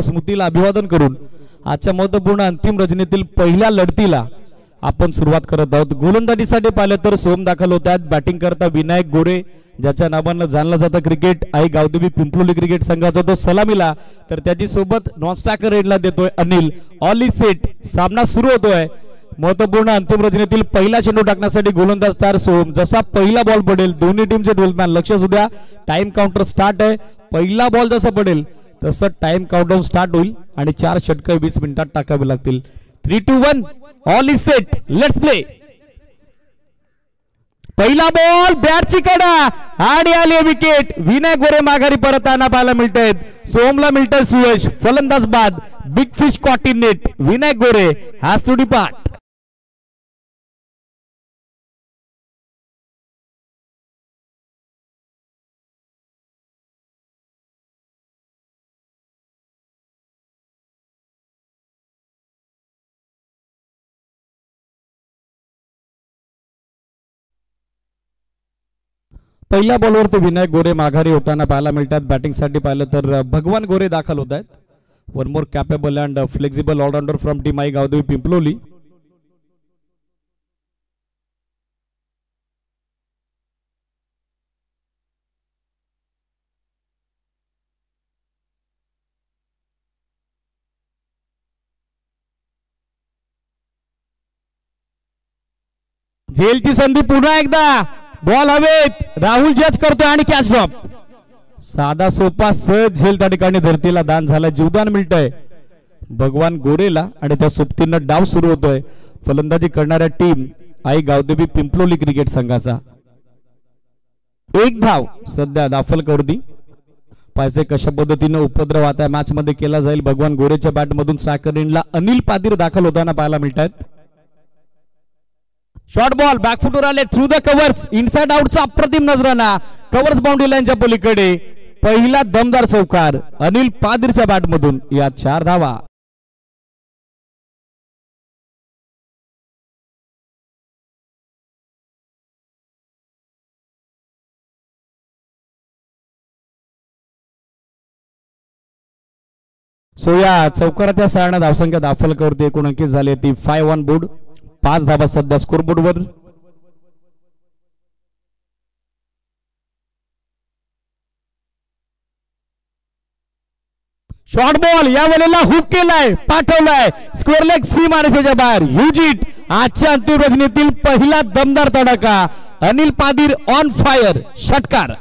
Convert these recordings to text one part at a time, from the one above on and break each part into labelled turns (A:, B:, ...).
A: स्मृतीला अभिवादन करून आजच्या महत्त्वपूर्ण अंतिम रचनेतील पहिल्या लढतीला आपण सुरुवात करत आहोत। गोलंदाजीसाठी पाहिलं तर सोम दाखल होत आहेत। बॅटिंग करता विनायक गोरे, ज्याच्या नावानं जाणलं जातं क्रिकेट आई गावदेवी पिंपलोली क्रिकेट संघाचा, तो सलामीला, तर त्याची सोबत नॉन स्ट्रायकर रेडला देतोय अनिल। ऑल इज सेट, सामना सुरू होतोय। महत्त्वपूर्ण अंतिम रचनेतील पहिला चेंडू टाकण्यासाठी गोलंदाज तयार सोम। जसा पहिला बॉल पडेल दोन्ही टीमचे डोलमॅन लक्ष असू द्या, टाइम काउंटर स्टार्ट आहे। पहिला बॉल जसा पडेल तसं टाइम काउंटडाऊन स्टार्ट होईल आणि 4 षटकं 20 मिनिटात टाकावी लागतील। 3, 2, 1 all is set, let's play. पहिला बॉल, बॅटची कडा आणि आली विकेट। विनायक गोरे माघारी परतताना पाहायला मिळतात। सोमला मिळतं सुयश, फलंदाज बाद, big fish caught in net. Vinayak Gore has to depart. पहिल्या बॉलवरती विनायक गोरे माघारी होताना पाहायला मिळतात। बॅटिंगसाठी पाहिलं तर भगवान गोरे दाखल होत आहेत। One more capable and flexible all-rounder from team Aai Gavdevi Pimpaloli. झेलची संधी पुन्हा एकदा, बॉल हवेत, राहुल जज करतोय आणि कॅच ड्रॉप। साधा सोपा सहज झेल त्या ठिकाणी धरतीला दान झाला। जीवदान मिळतंय भगवान गोरेला आणि त्या सोबतीनं डाव सुरू होतोय फलंदाजी करणाऱ्या टीम आई गावदेवी पिंपलोली क्रिकेट संघाचा। एक धाव सध्या दाफलकवरती। पाहिजे कशा पद्धतीने उपद्रव आता मॅच मध्ये केला जाईल। भगवान गोरेच्या बॅट मधून स्ट्रायकर एंडला अनिल पादीर दाखल होताना पाहायला मिळतात। शॉर्ट बॉल बॅकफुटवर आले, थ्रू द कव्हर्स, इनसाइड आउटचा अप्रतिम नजराना, कव्हर्स बाउंड्री लाईनच्या पलीकडे पहिला दमदार चौकार अनिल पादीरच्या बॅट मधून। या 4 धावा। सो या चौकाराच्या सहाय्याने धावसंख्या दाफलकवरती एकूण अंकित झाली ती 5 ऑन बोर्ड। 5 धावा सध्या स्कोर बोर्डवर। शॉर्ट बॉल या वेळेला हुक केलाय, पाठवलाय स्क्वेअर लेग सी मारेच्या बाहेर। युजिट आजच्या अंतिम रचनेतील पहिला दमदार तडाखा अनिल पादीर ऑन फायर, षटकार।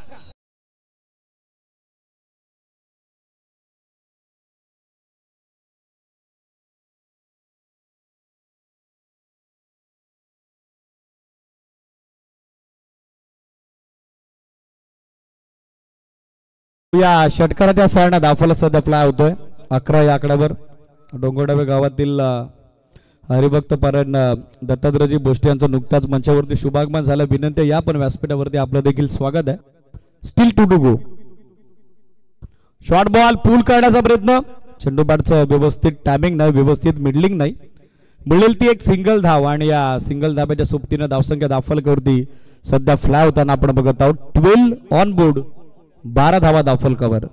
A: या षटकाराच्या सहाय्याने दाफल सध्या फ्लाय होतोय 11 या आकड्यावर। डोंगरडावे गावातील हरिभक्त पारायण दत्तात्रयजी बोष्टे यांचं नुकताच मंचावरती शुभागमन झालं। विनंती या पण व्यासपीठावरती आपलं देखील स्वागत आहे। Still 2 to go. Short ball pull करण्याचा प्रयत्न, चेंडू बॅटचं व्यवस्थित टायमिंग नाही, व्यवस्थित मिडलिंग नाही, मिळेल ती एक सिंगल धाव आणि या सिंगल धाब्याच्या सोबतीनं धावसंख्या दाफलकवरती सध्या फ्लाय होताना आपण बघत आहोत। 12 ऑन बोर्ड, 12 धावा दाफलकवर।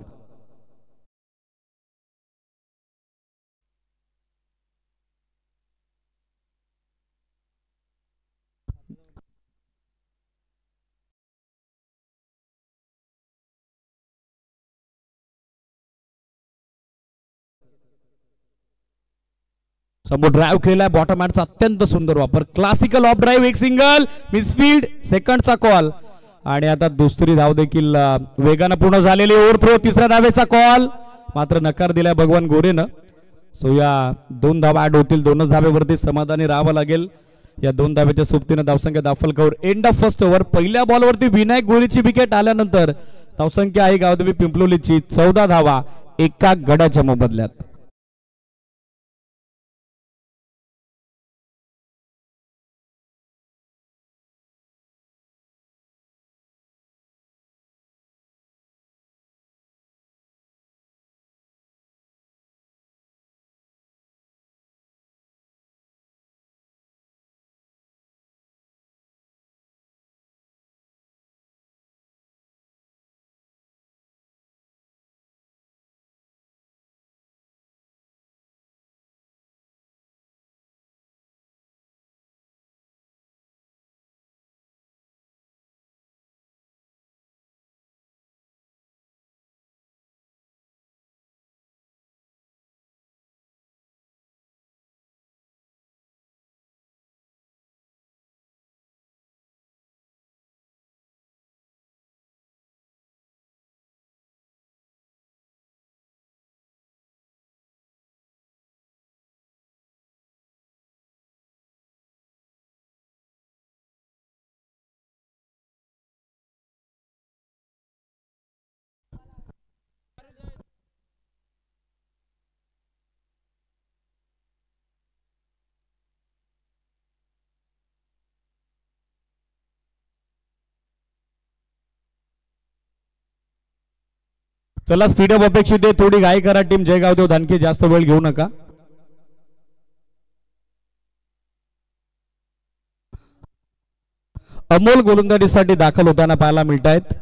A: समोर ड्राइव्ह केलाय, बॉटम हँडचा अत्यंत सुंदर वापर, क्लासिकल ऑफ ड्राइव्ह, एक सिंगल, मिसफील्ड, सेकंडचा कॉल आणि आता दुसरी धाव देखील वेगाने पूर्ण झालेली। ओव्हरथ्रो, तिसऱ्या धावेचा कॉल, मात्र नकार दिलाय भगवान गोरेनं। सो या 2 धावा ऍड होतील, 2च धावेवरती समाधानी राहावं लागेल। या 2 धावेच्या सोबतीनं धावसंख्या दाफलकवर। End of first over. पहिल्या बॉलवरती विनायक गोरेची विकेट आल्यानंतर धावसंख्या आहे गावदेवी पिंपलोलीची 14 धावा एका गड्याच्या मोबदल्यात। चला स्पीडअप अपेक्षित आहे, थोडी घाई करा टीम जयगावदेव धानके, जास्त वेळ घेऊ नका. अमोल गोलंदाजीसाठी दाखल होताना पाहायला मिळत आहेत.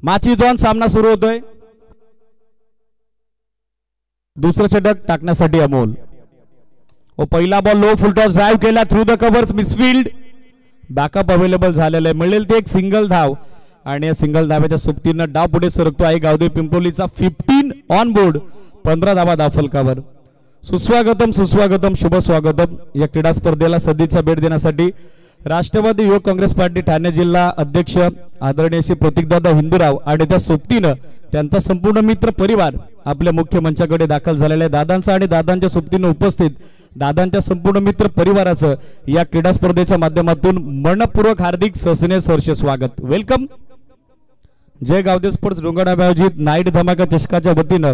A: माची जॉन सामना सुरू होतोय. दुसरं षटक टाकण्यासाठी अमोल. व पहिला बॉल लो, फुलटॉस ड्राइव्ह केला through the covers, misfield. Backup available झालेलं आहे, मिळेल ते एक सिंगल धाव आणि या सिंगल धाव्याच्या सोबतीनं डाव पुढे सरकतो आहे गावदेवी पिंपलोलीचा. 15 ऑन बोर्ड, 15 धावा धाव फलकावर. सुस्वागतम सुस्वागतम, शुभ स्वागतम. या क्रीडा स्पर्धेला सदिच्छा भेट देण्यासाठी राष्ट्रवादी युवक काँग्रेस पार्टी ठाणे जिल्हा अध्यक्ष आदरणीय श्री प्रतीकदादा हिंदूराव आणि त्या सोबतीनं त्यांचा संपूर्ण मित्र परिवार आपल्या मुख्य मंचाकडे दाखल झालेला आहे. दादांचा आणि दादांच्या सोबतीनं उपस्थित दादांच्या संपूर्ण मित्र परिवाराचं या क्रीडा स्पर्धेच्या माध्यमातून मनपूर्वक हार्दिक सहर्षे सहर्ष स्वागत. वेलकम. जय गावदेव स्पोर्ट्स डोंगरगाव आयोजित नाईट धमाका चषकाच्या वतीनं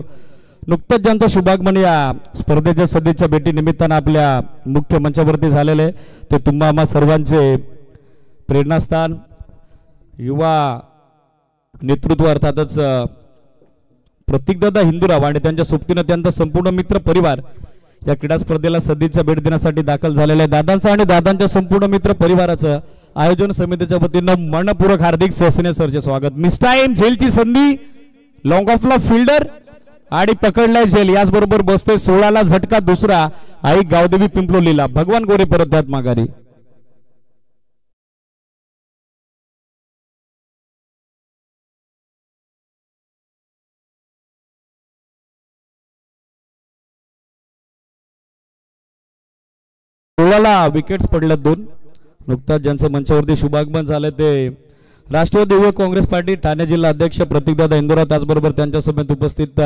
A: नुकतंच ज्यांचं शुभागमन या स्पर्धेच्या सदिच्छा भेटी निमित्तानं आपल्या मुख्य मंचावरती झालेले ते तुम्हा आम्हा सर्वांचे प्रेरणास्थान युवा नेतृत्व अर्थातच प्रतीकदादा हिंदूराव आणि त्यांच्या सोबतीनं त्यांचा संपूर्ण मित्र परिवार या क्रीडा स्पर्धेला सदिच्छा भेट देण्यासाठी दाखल झालेले आहे. दादांचा आणि दादांच्या संपूर्ण मित्र परिवाराचं आयोजन समितीच्या वतीनं मनपूर्वक हार्दिक सहर्षे सहर्ष स्वागत. मिस टाइम, झेलची संधी, लॉंग ऑफला फिल्डर आणि पकडलाय झेल. याचबरोबर बसतोय 16ला झटका दुसरा आई गावदेवी पिंपलोलीला. भगवान गोरे परत त्यात माघारी. विकेट्स पडल्यात 2. नुकताच ज्यांचं मंचावरती शुभागमन झालं ते राष्ट्रवादी युवक काँग्रेस पार्टी ठाणे जिल्हा अध्यक्ष प्रतीकदादा इंदोरा, त्याचबरोबर त्यांच्यासोबत उपस्थित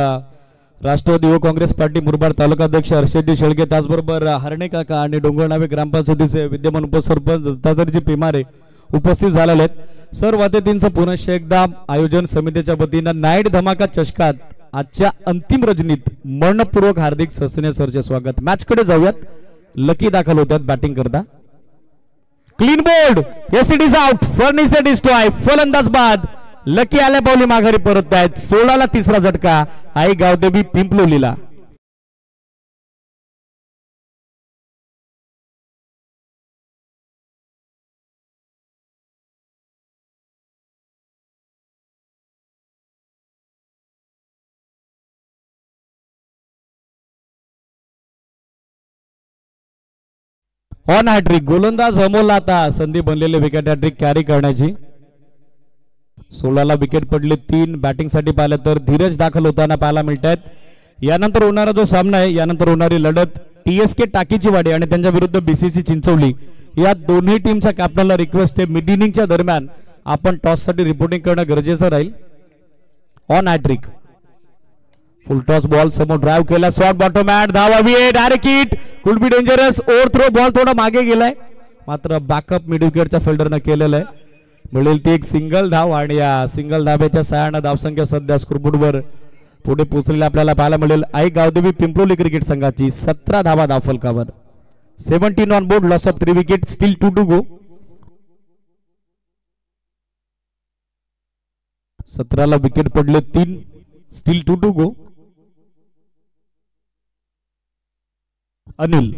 A: राष्ट्रवादी युवक काँग्रेस पार्टी मुरबाड तालुका अध्यक्ष हर्षदजी शेळके, त्याचबरोबर हरणे काका आणि डोंगरनावे ग्रामपंचायतीचे विद्यमान उपसरपंच दत्तात्रयजी पिमारे उपस्थित झालेले आहेत. सर्व अतिथींचं पुनश्च एकदा आयोजन समितीच्या वतीनं नाईट धमाका चषकात आजच्या अंतिम रजनीत मनपूर्वक हार्दिक सहर्षे सहर्ष स्वागत. मॅच कडे जाऊयात. लकी दाखल होतात बॅटिंग करता. Clean board, yes it is out, furnish the destroy. फलंदाज बाद, लकी आल्या पावली माघारी परत आहेत. 16ला तिसरा झटका आई गावदेवी पिंपलोलीला. ऑन हॅट्रिक, गोलंदाज अमोल आता संधी बनलेले विकेट हॅट्रिक कॅरी करण्याची. 16ला विकेट पडले 3. बॅटिंग साठी पाहिलं तर धीरज दाखल होताना पाहायला मिळत आहेत. यानंतर होणारा जो सामना आहे, यानंतर होणारी लढत TSK टाकीची वाडी आणि त्यांच्या विरुद्ध BCC चिंचवली. या दोन्ही टीमच्या कॅप्टनला रिक्वेस्ट आहे मिड इनिंगच्या दरम्यान आपण टॉस साठी रिपोर्टिंग करणं गरजेचं राहील. On hat trick, full toss ball समोर ड्राइव्ह केला, शॉर्ट बॉटम ॲट, धाव हवी आहे, direct hit, could be dangerous. Overthrow, ball थोडा मागे गेलाय मात्र बॅकअप मिड विकेटच्या फिल्डरनं केलेलं आहे. मिळेल ती एक सिंगल धाव आणि या सिंगल धाब्याच्या सहाय्यानं धावसंख्या सध्या स्कोरबोर्डवर पुढे पोहोचलेली आपल्याला पाहायला मिळेल. आई गावदेवी पिंपलोली क्रिकेट संघाची 17 धावा धाव फलकावर. 17 on board, loss of 3 wicket, still 2 to go. 17ला विकेट पडले 3, still 2 to go. Anil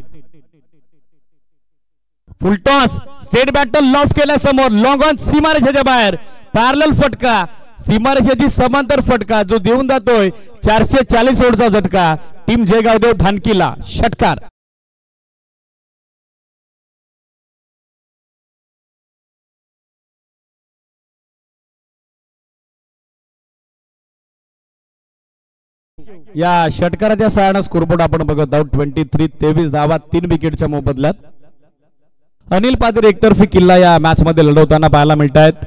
A: full toss, straight batter loft केल्या समोर, लॉंग ऑन सीमारेषेच्या बाहेर, पॅरलल फटका, सीमारेषेची समांतर फटका जो देऊन जातोय 440 ओव्हरचा झटका टीम जयगावदेव धानकीला. षटकार. या षटकाराच्या सहाय्याने स्कोरबोर्ड आपण बघत आहोत. 23 धावा 3 विकेटच्या मोबदल्यात. अनिल पाटील एकतर्फी किल्ला या मॅच मध्ये लढवताना पाहायला मिळत आहेत.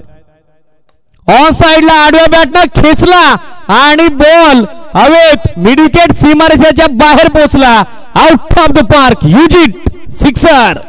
A: ऑन साइडला आडव्या बॅटनं खेचला आणि बॉल हवेत, मिड विकेट सीमारेषेच्या बाहेर पोहोचला. आउट ऑफ द पार्क, युजिट, सिक्सर.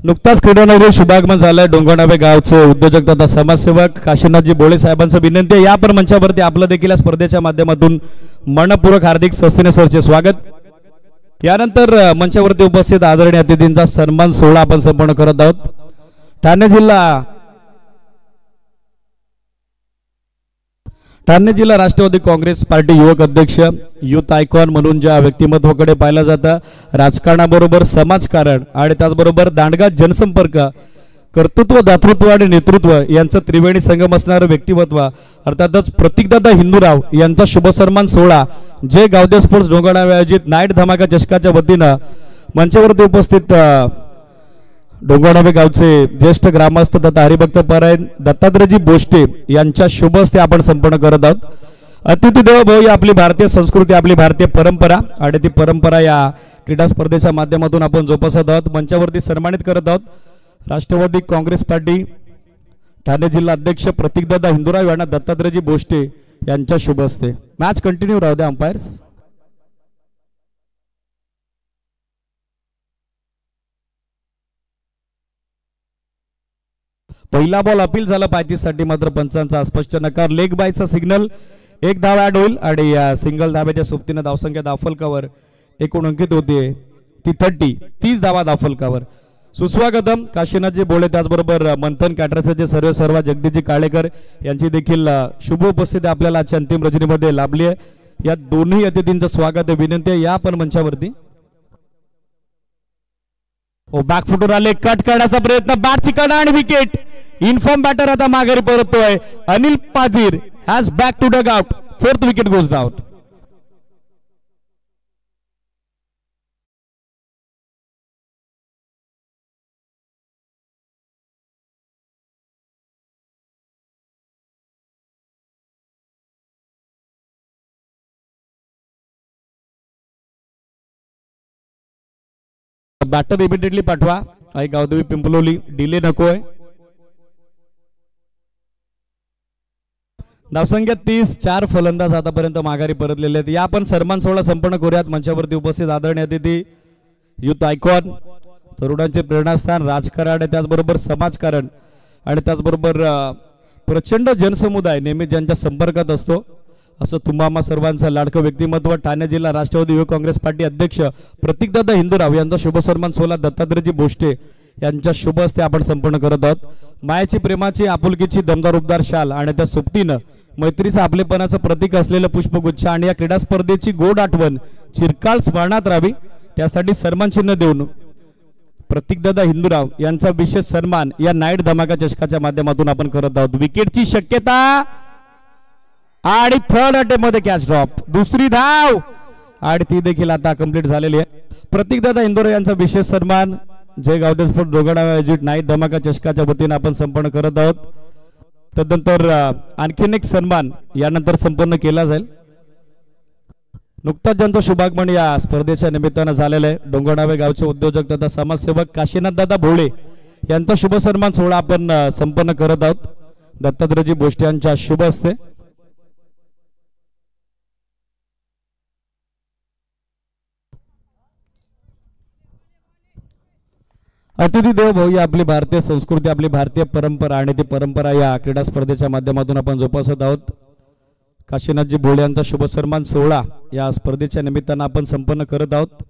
A: नुकताच क्रीडानगरी शुभागमन झालंय डोंगरनावे गावचे उद्योजक तथा समाजसेवक काशीनाथजी बोळे साहेबांचं विनंती आहे या पण मंचावरती आपलं देखील या स्पर्धेच्या माध्यमातून मनपूर्वक हार्दिक सस्तेने सरचे स्वागत। यानंतर मंचावरती उपस्थित आदरणीय अतिथींचा सन्मान सोहळा आपण संपन्न करत आहोत। ठाणे जिल्हा राष्ट्रवादी काँग्रेस पार्टी युवक अध्यक्ष युथ आयकॉन म्हणून ज्या व्यक्तिमत्वाकडे पाहिलं जातं राजकारणाबरोबर समाजकारण आणि त्याचबरोबर दांडगा जनसंपर्क कर्तृत्व दातृत्व आणि नेतृत्व यांचं त्रिवेणी संगम असणारं व्यक्तिमत्व अर्थातच प्रतीकदादा हिंदूराव यांचा शुभ सन्मान सोहळा जे गावदे स्पोर्ट्स डोंगरनावे आयोजित नाईट धमाका चषकाच्या वतीनं मंचावरती उपस्थित डोंगरनावे गावचे ज्येष्ठ ग्रामस्थ तथा हरिभक्त परायण दत्तात्रयजी बोष्टे यांच्या शुभ हस्ते आपण संपन्न करत आहोत। अतिथी देवो भव ही आपली भारतीय संस्कृती आपली भारतीय परंपरा आणि ती परंपरा या क्रीडा स्पर्धेच्या माध्यमातून आपण जोपासत आहोत। मंचावरती सन्मानित करत आहोत राष्ट्रवादी काँग्रेस पार्टी ठाणे जिल्हा अध्यक्ष प्रतीकदादा हिंदूराव यांना दत्तात्रयजी बोष्टे यांच्या शुभ हस्ते। मॅच कंटिन्यू राहू द्या अंपायर्स। पहिला बॉल अपील झाला पायचीसाठी मात्र पंचांचा अस्पष्ट नकार लेग बायचा सिग्नल एक धाव ऍड होईल आणि या सिंगल धाब्याच्या सोबतीने धावसंख्या धावफलकावर एकूण अंकित होते ती 30 धावा धावफलकावर। सुस्वागतम काशीनाथजी बोळे त्याचबरोबर मंथन कॅटरसचे सर्व जगदीशजी काळेकर यांची देखील शुभ उपस्थिती आपल्याला आजच्या अंतिम रजनीमध्ये लाभली आहे। या दोन्ही अतिथींचं स्वागत आहे विनंती आहे या पण मंचावरती। बॅक फुटून आले कट करण्याचा प्रयत्न बॅट चिकना आणि विकेट इन्फॉर्म बॅटर आता माघारी परततोय Anil Padhir has back to dugout fourth wicket goes out. Batter immediately पाठवा आई गावदेवी पिंपलोली डिले नकोय। धावसंख्या 30 4 फलंदाज आतापर्यंत माघारी परतलेले आहेत। या आपण सन्मान सोहळा संपन्न करूयात। मंचावरती उपस्थित आदरणीय अतिथी युथ आयकॉन तरुणांचे प्रेरणास्थान राजकारण त्याचबरोबर समाजकारण आणि त्याचबरोबर प्रचंड जनसमुदाय नेहमी ज्यांच्या संपर्कात असतो असं तुम्हा सर्वांचं लाडकं व्यक्तिमत्व ठाणे जिल्हा राष्ट्रवादी युवक काँग्रेस पार्टी अध्यक्ष प्रतीकदादा हिंदूराव यांचा शुभ सन्मान सोहळा दत्तात्रयजी बोष्टे यांच्या शुभ हस्ते आपण संपन्न करत आहोत। मायाची प्रेमाची आपुलकीची दमदार उबदार शाल आणि त्या सोबतीनं मैत्रीचं आपलेपणाचं प्रतीक असलेलं पुष्पगुच्छ आणि या क्रीडा स्पर्धेची गोड आठवण चिरकाल स्मरणात राहावी त्यासाठी सन्मान चिन्ह देऊन प्रतीकदादा हिंदूराव यांचा विशेष सन्मान या नाईट धमाका चषकाच्या माध्यमातून आपण करत आहोत। विकेटची शक्यता आणि थर्ड अटेम्प्ट मध्ये कॅच ड्रॉप दुसरी धाव आणि ती देखील आता कंप्लीट झालेली आहे। प्रतीकदादा हिंदूराव यांचा विशेष सन्मान जय गावदे स्पोर्ट्स डोंगरनावे आयोजित नाईट धमाका चषकाच्या वतीने आपण संपन्न करत आहोत। तदनंतर आणखीन एक सन्मान यानंतर संपन्न केला जाईल। नुकताच ज्यांचं शुभागमन या स्पर्धेच्या निमित्तानं झालेलं आहे डोंगरनावे गावचे उद्योजक तथा समाजसेवक काशीनाथदादा भोळे यांचा शुभ सन्मान सोहळा आपण संपन्न करत आहोत दत्तात्रयजी बोष्टे यांच्या शुभ हस्ते। अतिथी देव भाऊ ही आपली भारतीय संस्कृती आपली भारतीय परंपरा आणि ती परंपरा या क्रीडा स्पर्धेच्या माध्यमातून आपण जोपासत आहोत। काशीनाथजी भोळे यांचा शुभ सन्मान सोहळा या स्पर्धेच्या निमित्तानं आपण संपन्न करत आहोत।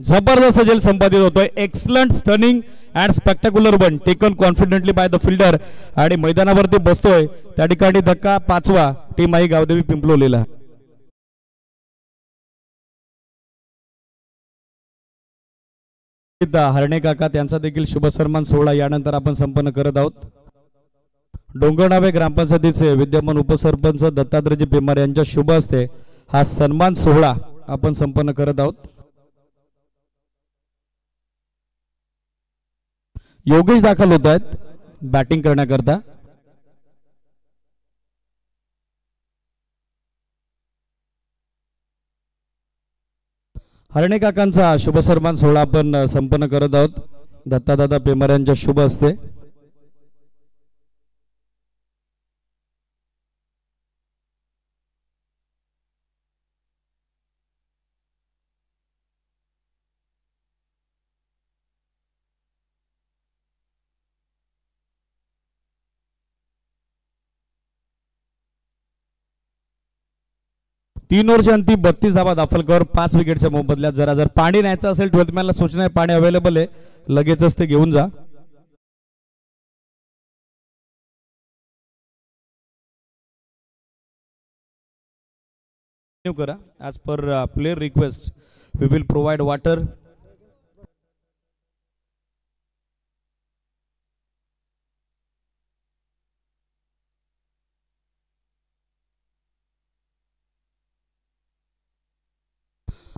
A: जबरदस्त जल संपादित होतोय excellent stunning and spectacular one taken confidently by the fielder आणि मैदानावरती बसतोय त्या ठिकाणी धक्का 5वा टीम आई गावदेवी पिंपलोलीला। हरणे काका त्यांचा देखील शुभ सन्मान सोहळा यानंतर आपण संपन्न करत आहोत। डोंगरनावे ग्रामपंचायतीचे विद्यमान उपसरपंच दत्तात्रयजी पेमार यांच्या शुभ हस्ते हा सन्मान सोहळा आपण संपन्न करत आहोत। योगेश दाखल होत आहेत बॅटिंग करण्याकरता। हरणे काकांचा शुभ सन्मान सोहळा आपण संपन्न करत आहोत। दत्तादादा पेमार यांच्या शुभ हस्ते. तीन ओव्हरच्या अंती 32 धावा दाखलकर 5 विकेटच्या मोबदल्यात. जर पाणी न्यायचं असेल 12th मॅनला सूचना आहे, पाणी अवेलेबल आहे, लगेचच ते घेऊन जा. करा as per player request we will provide water.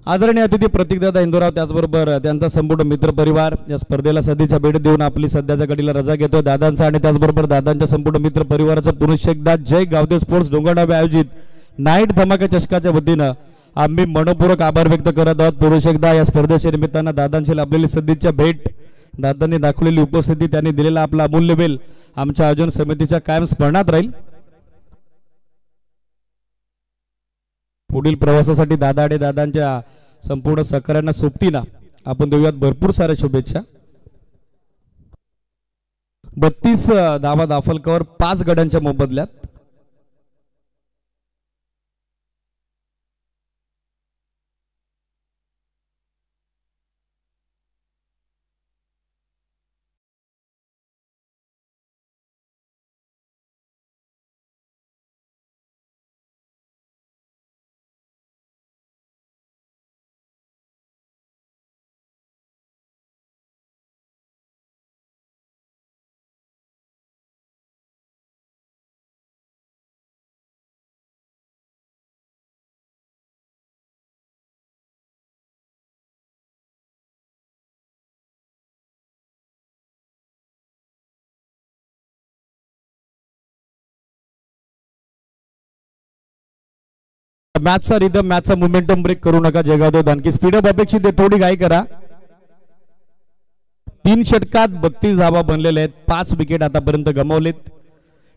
A: आदरणीय अतिथी प्रतीकदादा इंदोराव त्याचबरोबर त्यांचा संपूर्ण मित्रपरिवार या स्पर्धेला सध्याच्या भेट देऊन आपली सध्याच्या घडीला रजा घेतोय. दादांचा आणि त्याचबरोबर दादांच्या संपूर्ण मित्रपरिवाराचा पुरुष एकदा जय गावदे स्पोर्ट्स डोंगरगाव आयोजित नाईट धमाका चषकाच्या वतीनं आम्ही मनपूर्वक आभार व्यक्त करत आहोत. पुरुष एकदा या स्पर्धेच्या निमित्तानं दादांशी लाभलेली सध्याच्या भेट, दादांनी दाखवलेली उपस्थिती, त्यांनी दिलेला आपला अमूल्य वेळ आमच्या आयोजन समितीच्या कायम स्मरणात राहील. पुढील प्रवासासाठी दादा आणि दादांच्या संपूर्ण सहकार्यांना सोबतीनं आपण देऊयात भरपूर साऱ्या शुभेच्छा. 32 धावा दाखलकर 5 गड्यांच्या मोबदल्यात. मॅचचा रिदम, मॅचचा मोमेंटम ब्रेक करू नका. जयगावदेव दानकी स्पीडअप अपेक्षित आहे, थोडी घाई करा. 3 षटकात 32 धावा बनलेल्या आहेत, 5 विकेट आतापर्यंत गमावलेत.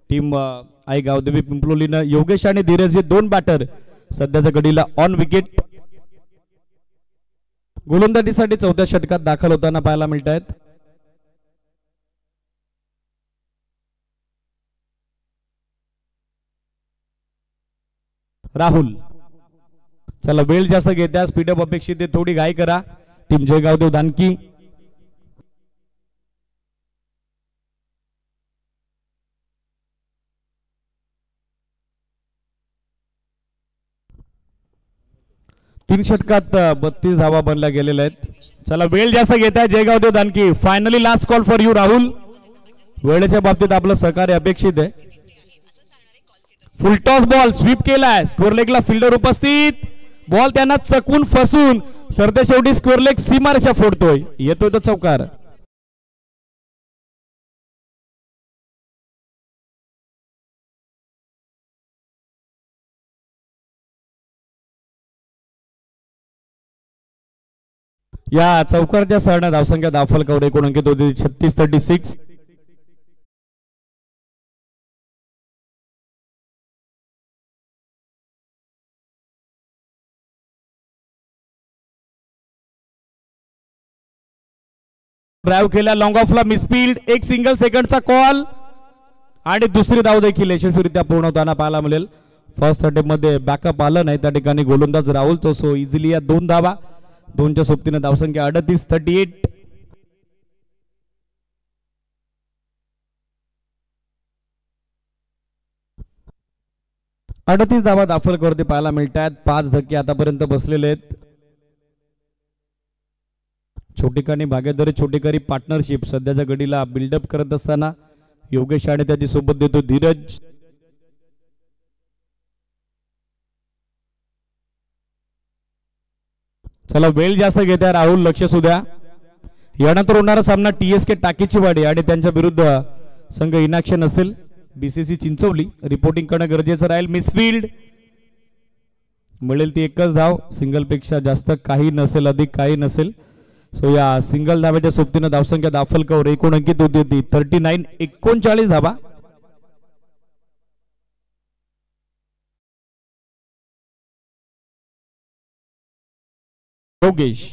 A: टीम आई गावदेवी पिंपलोलीनं योगेश आणि धीरज हे 2 बॅटर सध्याच्या घडीला ऑन विकेट गोलंदाजीसाठी 4थ्या षटकात दाखल होताना पाहायला मिळत आहेत. राहुल, चला वेळ जास्त घेत्या, स्पीडअप अपेक्षित आहे, थोडी घाई करा. टीम जयगावदेव दानकी तीन षटकात 32 धावा बनल्या गेलेल्या आहेत. चला वेळ जास्त घेताय जयगावदेव दानकी. Finally last call for you Rahul. वेळेच्या बाबतीत आपलं सहकार्य अपेक्षित आहे. फुलटॉस बॉल स्वीप केलाय, स्कोअर लेगला फिल्डर उपस्थित, बॉल त्यांना चकवून फसून सरते शेवटी स्कोअर लेग सीमारेषा फोडतोय, येतोय तो चौकार. या चौकारच्या सरण्या धावसंख्या दाखल एकूण अंकित होती 36-36. ड्राइव्ह केला, लॉंग ऑफला मिसफील्ड, एक सिंगल सेकंडचा कॉल आणि दुसरी धाव देखील यशस्वीरित्या पूर्ण होताना पाहायला मिळेल. फर्स्ट अटेम्प्ट मध्ये बॅकअप आलं नाही, त्या ठिकाणी गोलंदाज राहुल चोसो इझिली या 2 धावा, 2च्या सोबतीने धावसंख्या 38-38. धावा दाखल करते पाहायला मिळत आहेत. 5 धक्के आतापर्यंत बसलेले आहेत. छोटेखानी भागीदारी, छोटेकरी पार्टनरशिप सध्याच्या घडीला बिल्डअप करत असताना योगेश आणि त्याची सोबत देतो धीरज. चला वेळ जास्त घेत्या राहुल, लक्ष सुद्या. यानंतर होणारा सामना TSK टाकीचीवाडी आणि त्यांच्या विरुद्ध संघ इनॅक्शन असेल. BCC चिंचवली रिपोर्टिंग करणं गरजेचं राहील. मिसफील्ड, मिळेल ती एकच धाव, सिंगल पेक्षा जास्त काही नसेल, अधिक काही नसेल. सो या सिंगल धाब्याच्या सोबतीनं धावसंख्या दाफलकावर एकूण अंकित होती 39 39 धाबा. योगेश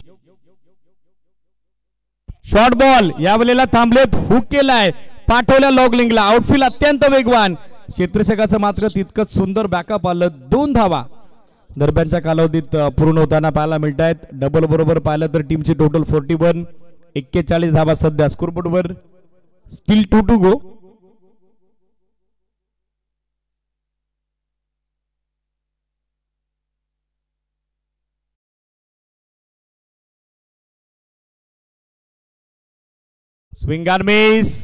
A: शॉर्ट बॉल यावेळेला थांबलेत, हुक केलाय, पाठवल्या लॉगलिंगला. आउटफील्ड अत्यंत वेगवान, क्षेत्ररक्षकाचं मात्र तितकंच सुंदर बॅकअप आलं. 2 धावा दरम्यानच्या कालावधीत पूर्ण होताना पाहायला मिळत आहेत. डबल बरोबर पाहिलं तर टीमची टोटल 41 41 धावा सध्या स्कोरबोर्डवर. Still 2 to go. Swing and miss.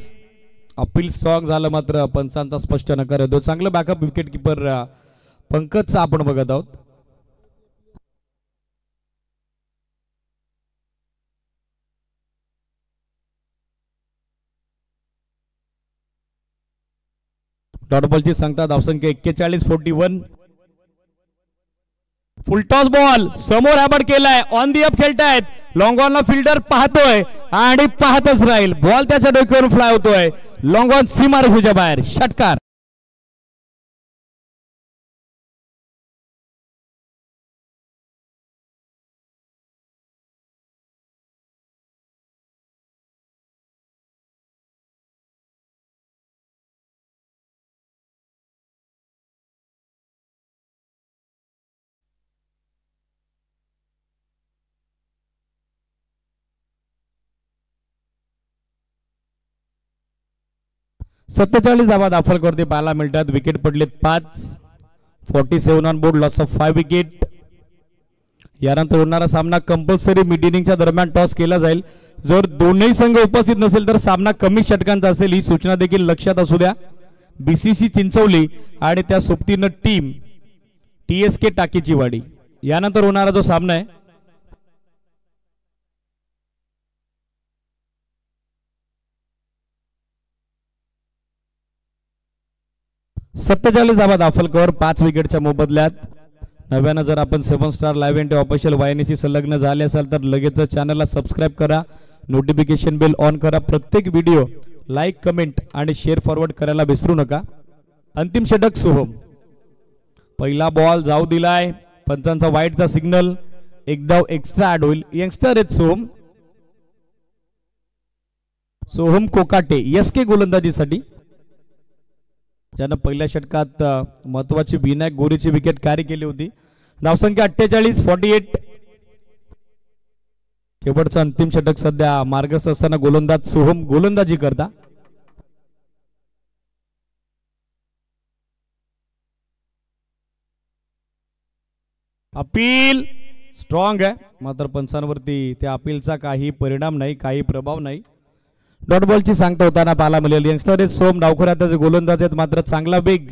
A: Appeal strong झालं, मात्र पंचांचा स्पष्ट नकार येतो. चांगलं बॅकअप विकेट किपर पंकजचा आपण बघत आहोत. डॉट बॉलची सांगता धावसंख्या 41 41. फुलटॉस बॉल समोर हॅबड केलाय, ऑन दी अप खेळतायत. लॉंग ऑनला फिल्डर पाहतोय आणि पाहतच राहील. बॉल त्याच्या डोक्यावरून फ्लाय होतोय. लॉंग ऑन सीमारेषेच्या बाहेर, षटकार. सत्तेचाळीस धावा दाफलकरती पाहायला मिळतात. विकेट पडलेत 5. 47 on board, loss of 5 wicket. यानंतर होणारा सामना कंपल्सरी मिड इनिंगच्या दरम्यान टॉस केला जाईल. जर दोन्ही संघ उपस्थित नसेल तर सामना कमी षटकांचा असेल, ही सूचना देखील लक्षात असू द्या. बीसीसी चिंचवली आणि त्या सोबतीनं टीम TSK टाकीची वाडी. यानंतर होणारा जो सामना आहे 47 धावा दाफलकर 5 विकेटच्या मोबदल्यात. नव्यानं जर आपण 7 स्टार लाईव्ह इंडिया ऑफिशियल वाहिनीशी संलग्न झाले असाल तर लगेच चॅनलला सबस्क्राईब करा, नोटिफिकेशन बेल ऑन करा. प्रत्येक व्हिडिओ लाईक, कमेंट आणि शेअर फॉरवर्ड करायला विसरू नका. अंतिम षटक सोहम. पहिला बॉल जाऊ दिलाय, पंचांचा वाईटचा सिग्नल. एक धाव एक्स्ट्रा ऍड होईल. यंगस्टर आहेत सोहम कोकाटे SK गोलंदाजीसाठी, ज्यानं पहिल्या षटकात महत्वाची विनायक गोरेची विकेट कॅरी केली होती. धावसंख्या 48 48. शेवटचं अंतिम षटक सध्या मार्गस्थ असताना गोलंदाज सोहम गोलंदाजी करता. अपील स्ट्रॉंग आहे, मात्र पंचांवरती त्या अपीलचा काही परिणाम नाही, काही प्रभाव नाही. डॉट बॉलची सांगता होताना पाहायला मिळेल. यंगस्टर सोम डावखुऱ्याचे गोलंदाज आहेत, मात्र चांगला वेग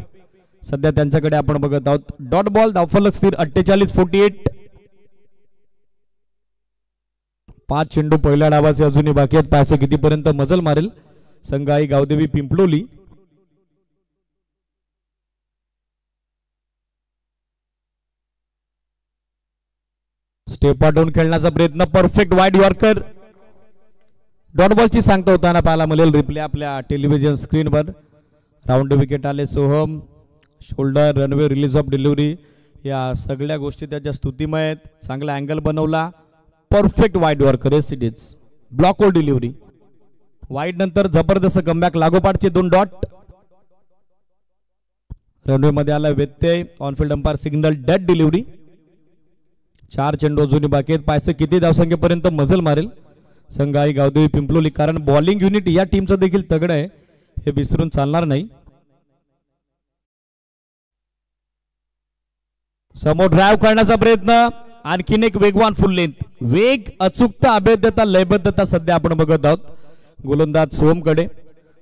A: सध्या त्यांच्याकडे आपण बघत आहोत. डॉट बॉल धावफलक स्थिर 48 48. 5 चेंडू पहिल्या डावाचे अजूनही बाकी आहेत. पाहायचं कितीपर्यंत मजल मारेल संघाई गावदेवी पिंपलोली. स्टेप पाठवून खेळण्याचा प्रयत्न, परफेक्ट वाईड यॉर्कर. डॉट बॉलची सांगता होताना पाहायला मिळेल रिप्ले आपल्या टेलिव्हिजन स्क्रीनवर. राऊंड विकेट आले Soham. Shoulder, runway, release of delivery या सगळ्या गोष्टी त्याच्या स्तुतिमय आहेत. चांगला अँगल बनवला, perfect wide yorker. It is block hole delivery. Wide नंतर जबरदस्त कमबॅक, लागोपाठचे 2 डॉट. रनवे मध्ये आला व्यत्यय. On-field umpire signal, dead delivery. 4 चेंडू अजूनही बाकी आहेत. पाहायचं किती धावसंख्येपर्यंत मजल मारेल संघाई गावदेवी पिंपलोली, कारण बॉलिंग युनिट या टीमचं देखील तगड आहे, हे विसरून चालणार नाही. समोर ड्राइव्ह करण्याचा प्रयत्न, आणखीन एक वेगवान फुल लेंथ. वेग, अचूकता, अभेद्यता, लयबद्धता सध्या आपण बघत आहोत गोलंदाज सोहमकडे.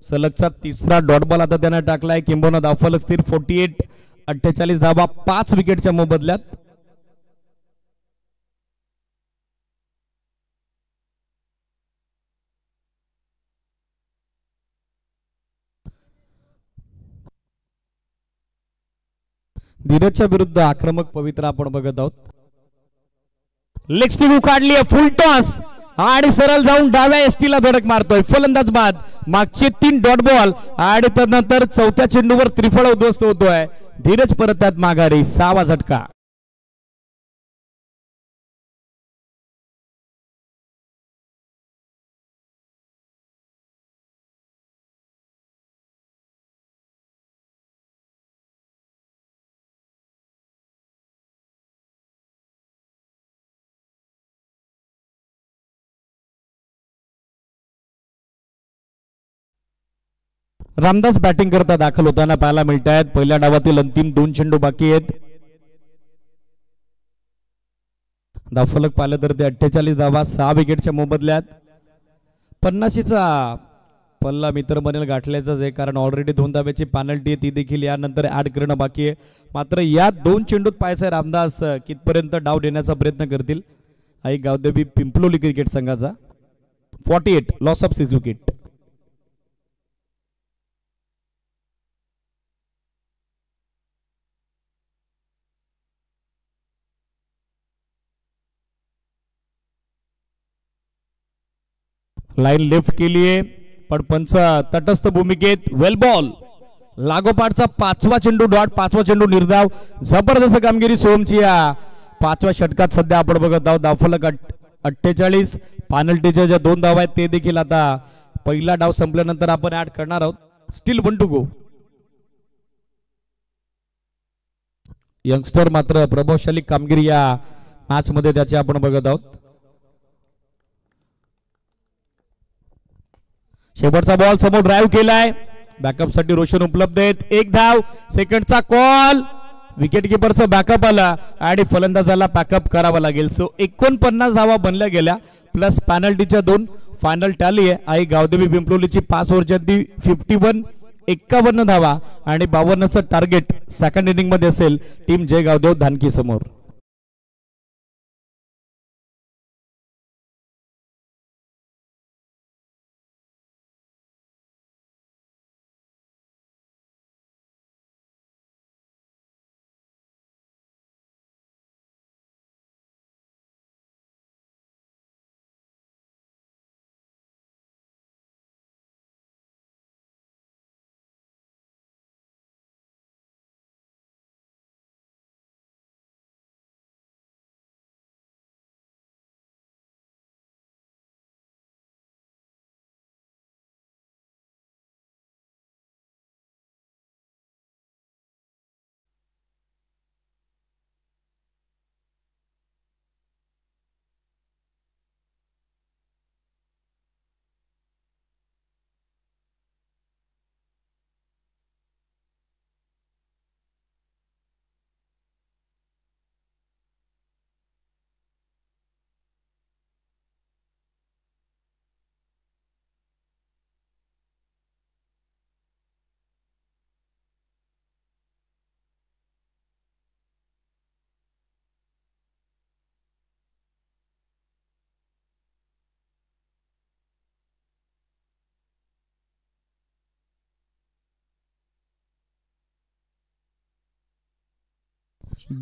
A: सलगचा 3रा डॉट बॉल आता त्याने टाकलाय. किंबहुना धावफलक स्थिर 48 48 धावा 5 विकेटच्या मोबदल्यात. धीरजच्या विरुद्ध आक्रमक पवित्र आपण बघत आहोत. लेग स्टिक काढली, फुल टॉस आणि सरळ जाऊन डाव्या एसटीला धडक मारतोय. फलंदाज बाद, मागचे 3 डॉट बॉल आणि त्यानंतर चौथ्या चेंडूवर त्रिफळ उद्ध्वस्त होतोय. धीरज परत त्यात माघारी. 6वा झटका. रामदास बॅटिंग करता दाखल होताना पाहायला मिळत आहेत. पहिल्या डावातील अंतिम 2 चेंडू बाकी आहेत. धावफलक पाहिलं तर ते 48 धावा 6 विकेटच्या मोबदल्यात. 50चा पल्ला मित्र बनेल गाठल्याचाच आहे, कारण ऑलरेडी 2 धाब्याची पेनल्टी ती देखील यानंतर ऍड करणं बाकी आहे. मात्र या 2 चेंडूत पाहायचं रामदास कितपर्यंत डाव देण्याचा प्रयत्न करतील. आई गावदेवी पिंपलोली क्रिकेट संघाचा 48 loss of 6 wicket. Line left केली आहे, पण पंच तटस्थ भूमिकेत. वेल बॉल लागोपाठचा 5वा चेंडू डॉट, 5वा चेंडू निर्धाव. जबरदस्त कामगिरी सोमची या 5व्या षटकात सध्या आपण बघत आहोत. धावफलक 48. पेनल्टीच्या ज्या 2 धावा आहेत ते देखील आता पहिला डाव संपल्यानंतर आपण ऍड करणार आहोत. Steel 1 to go. यंगस्टर मात्र प्रभावशाली कामगिरी या मॅच मध्ये त्याची आपण बघत आहोत. शेवटचा बॉल समोर ड्राईव्ह केलाय. बॅकअप साठी रोशन उपलब्ध आहेत. 1 धाव. सेकंडचा कॉल. विकेट किपरचा बॅकअप आला आणि फलंदाजाला बॅकअप करावा लागेल. सो 49 धावा बनल्या गेल्या प्लस पेनल्टीच्या 2. फायनल टॅली आहे. आई गावदेवी पिंपलोलीची 5 ओव्हरच्या 51 51 धावा आणि 52चं टार्गेट सेकंड इनिंग मध्ये असेल टीम जय गावदेव धानकी समोर.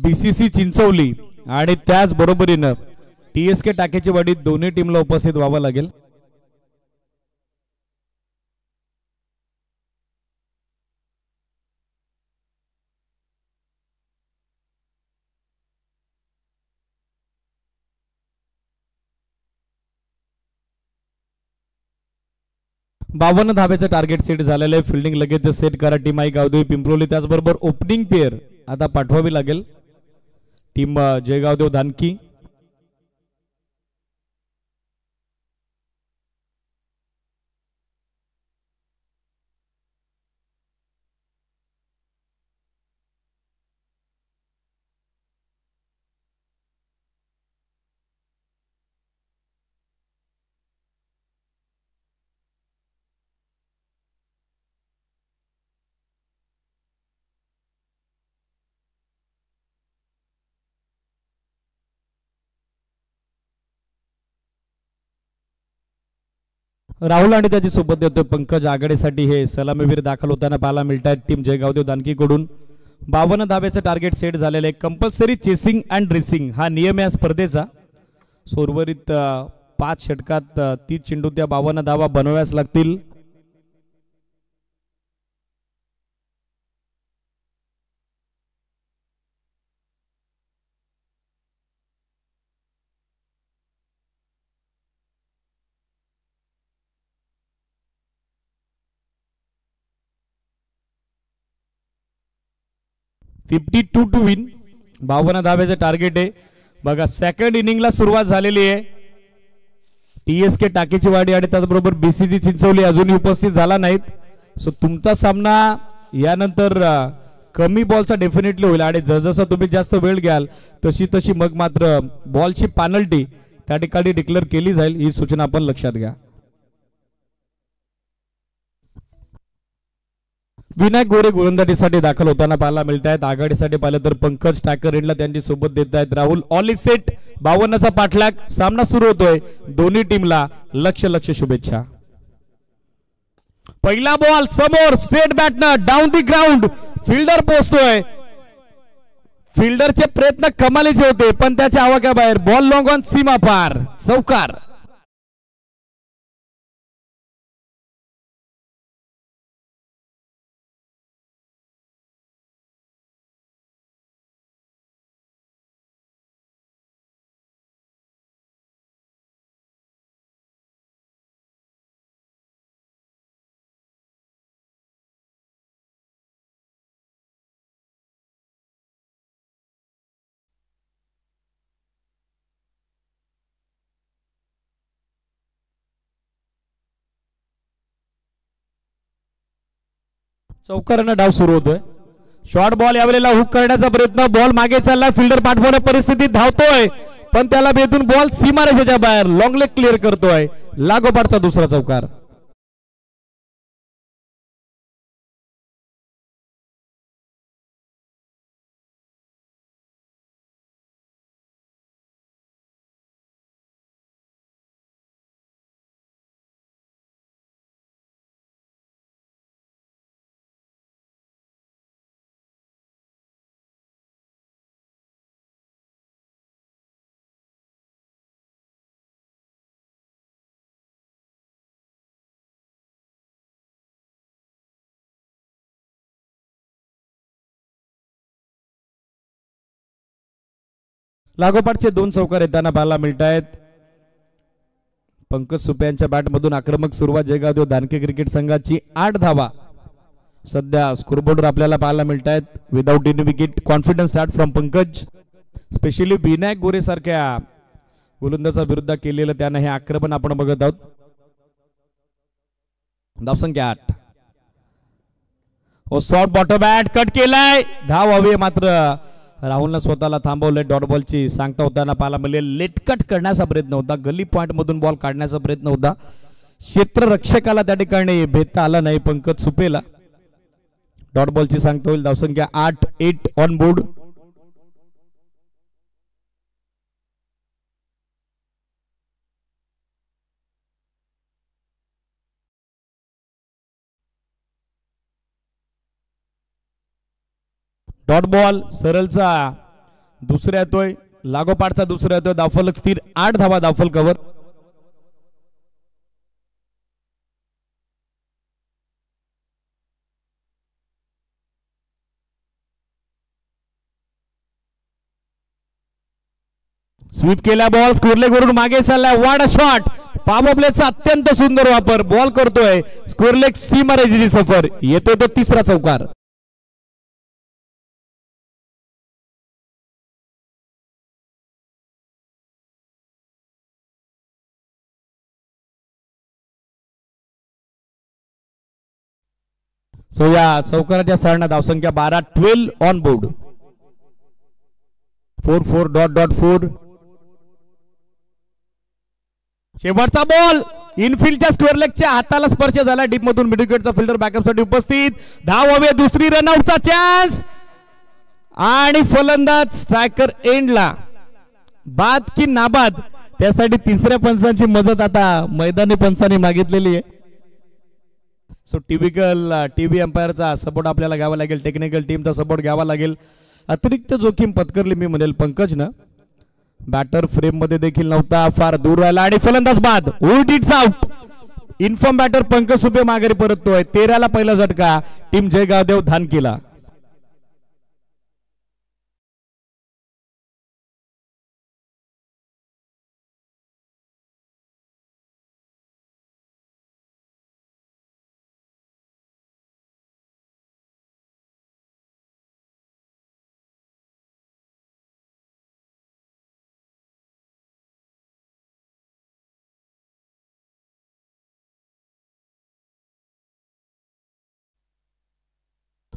A: बीसीसी चिंचवली आणि त्याच बरोबरीनं टीएसके टाकेची वाडी दोन्ही टीमला उपस्थित व्हावं लागेल. बावन्न धाब्याचं टार्गेट सेट झालेलं आहे. फिल्डिंग लगेच सेट करा टीम आई गावदेवी पिंपरोली. त्याचबरोबर ओपनिंग पेअर आता पाठवावी लागेल टीम जयगावदेव धानकी. राहुल आणि त्याची सोबत देतोय पंकज आघाडीसाठी. हे सलामीवीर दाखल होताना पाहायला मिळत आहेत टीम जयगावदेव दानकी कडून. 52 धाब्याचं टार्गेट सेट झालेलं आहे. कंपल्सरी चेसिंग अँड रेसिंग हा नियम या स्पर्धेचा. उर्वरित 5 षटकात 30 चेंडू त्या 52 धावा बनवाव्याच लागतील. $52 टू विन, 52 धाव्याचं टार्गेट आहे. बघा सेकंड इनिंगला सुरुवात झालेली आहे. TSK टाकीची वाडी आणि त्याचबरोबर BCG चिंचवली अजूनही उपस्थित झाला नाहीत. सो तुमचा सामना यानंतर कमी बॉलचा डेफिनेटली होईल आणि जसं तुम्ही जास्त वेळ घ्याल तशी तशी मग मात्र बॉलची पेनल्टी त्या ठिकाणी डिक्लेअर केली जाईल, ही सूचना आपण लक्षात घ्या. विनायक गोरे गोलंदाजीसाठी दाखल होताना पाहायला मिळत आहेत. आघाडीसाठी पाहिलं तर पंकज टाकर एंडला त्यांची सोबत देत आहेत. राहुल ऑल इज सेट, 52चा पाठलाग, सामना सुरू होतोय. दोन्ही टीमला लक्ष शुभेच्छा. पहिला बॉल समोर, स्ट्रेट बॅटनं डाऊन दी ग्राउंड, फिल्डर पोहोचतोय. फिल्डरचे प्रयत्न कमालीचे होते पण त्याच्या आवाक्याबाहेर, बॉल लॉंग ऑन सीमा पार, चौकार. चौकारानं डाव सुरू होतोय. शॉर्ट बॉल यावेळेला हुक करण्याचा प्रयत्न, बॉल मागे चालला, फिल्डर पाठवण्या परिस्थितीत धावतोय पण त्याला भेटून बॉल सीमारेषेच्या बाहेर, लॉंग लेग क्लिअर करतोय. लागोपाठचा दुसरा चौकार. लागोपाठचे 2 चौकार येताना पाहायला मिळत आहेत. पंकज सुपे यांच्या बॅटमधून आक्रमक सुरुवात जयगाव दानके क्रिकेट संघाची 8 धावा सध्या स्कोरबोर्डवर आपल्याला पाहायला मिळत आहेत. Without any wicket, confidence start from Pankaj. Specially Vinayak गोरे सारख्या गोलंदाजा विरुद्ध केलेलं त्यानं हे आक्रमण आपण बघत आहोत. धावसंख्या 8. ओ शॉर्ट बॉटम बॅट कट केलाय, धाव हवी मात्र राहुलनं स्वतःला थांबवलंय. डॉट बॉलची सांगता होताना पाहायला मिळेल. लेट कट करण्याचा प्रयत्न होता, गली पॉइंट मधून बॉल काढण्याचा प्रयत्न होता, क्षेत्ररक्षकाला त्या ठिकाणी भेटता आला नाही पंकज सुपेला. डॉट बॉलची सांगता होईल. धावसंख्या 8 ऑन बोर्ड. डॉट बॉल सरळचा दुसरा येतोय, लागोपाठचा दुसरा येतोय. धावफलक स्थिर, 8 धावा धावफल कव्हर. स्वीप केला बॉल, स्कोरलेग वरून मागे चाललाय. वाड शॉट, पॉवर प्लेचा अत्यंत सुंदर वापर, बॉल करतोय. स्कोरलेग सीमारेषेची सफर, येतोय तो तिसरा चौकार. सो या चौकाराच्या सारणा धावसंख्या 12 ऑन बोर्ड. 4 शेवटचा बॉल इनफिल्डच्या स्क्वेअर लेगच्या हाताला स्पर्श झाला. डीप मधून मिडविकेटचा फिल्डर बॅकअप साठी उपस्थित. धाव हवे, दुसरी रनआउटचा चान्स आणि फलंदाज स्ट्रायकर एंडला. बाद की नाबाद त्यासाठी तिसऱ्या पंचांची मदत आता मैदानी पंचांनी मागितलेली आहे. सो टिपिकल टीव्ही अंपायरचा सपोर्ट आपल्याला घ्यावा लागेल, टेक्निकल टीमचा सपोर्ट घ्यावा लागेल. अतिरिक्त जोखीम पत्करली मी म्हणेल पंकजनं. बॅटर फ्रेम मध्ये देखील नव्हता, फार दूर राहिला आणि फलंदाज बाद, उलटीच आउट. इन्फॉर्म बॅटर पंकज सुबे माघारी परततोय. 13 ला पहिला झटका टीम जयगावदेव धानकीला.